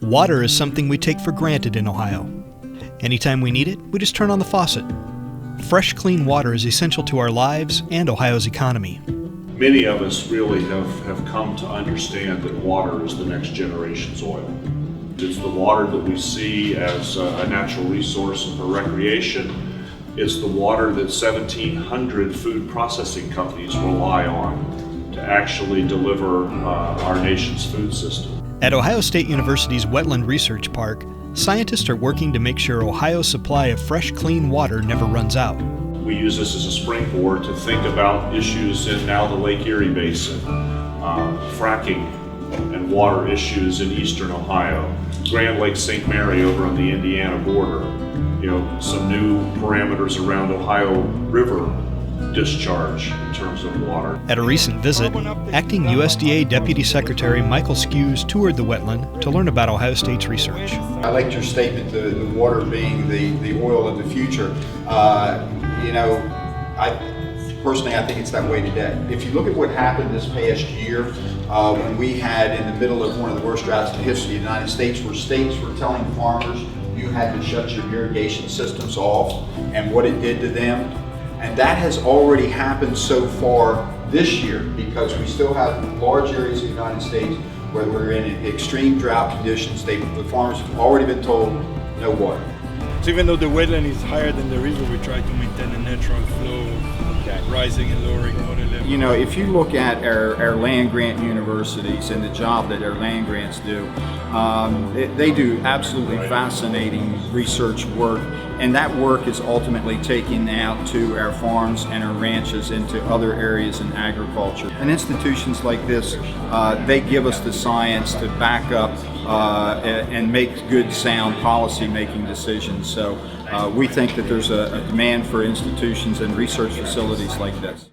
Water is something we take for granted in Ohio. Anytime we need it, we just turn on the faucet. Fresh, clean water is essential to our lives and Ohio's economy. Many of us really have come to understand that water is the next generation's oil. It's the water that we see as a natural resource for recreation. It's the water that 1,700 food processing companies rely on to actually deliver our nation's food system. At Ohio State University's Wetland Research Park, scientists are working to make sure Ohio's supply of fresh, clean water never runs out. We use this as a springboard to think about issues in now the Lake Erie Basin, fracking and water issues in eastern Ohio, Grand Lake St. Mary over on the Indiana border, some new parameters around Ohio River discharge in terms of water. At a recent visit, acting USDA Deputy Secretary Scuse toured the wetland to learn about Ohio State's research. I liked your statement, the water being the oil of the future. I think it's that way today. If you look at what happened this past year, when we had in the middle of one of the worst droughts in the history of the United States, where states were telling farmers you had to shut your irrigation systems off, and what it did to them. And that has already happened so far this year, because we still have large areas of the United States where we're in extreme drought conditions. The farmers have already been told no water. So even though the wetland is higher than the river, we try to maintain a natural flow, rising and lowering water level. If you look at our land grant universities and the job that our land grants do, they do absolutely fascinating research work, and that work is ultimately taken out to our farms and our ranches into other areas in agriculture. And institutions like this, they give us the science to back up and make good, sound policy-making decisions. So we think that there's a demand for institutions and research facilities like this.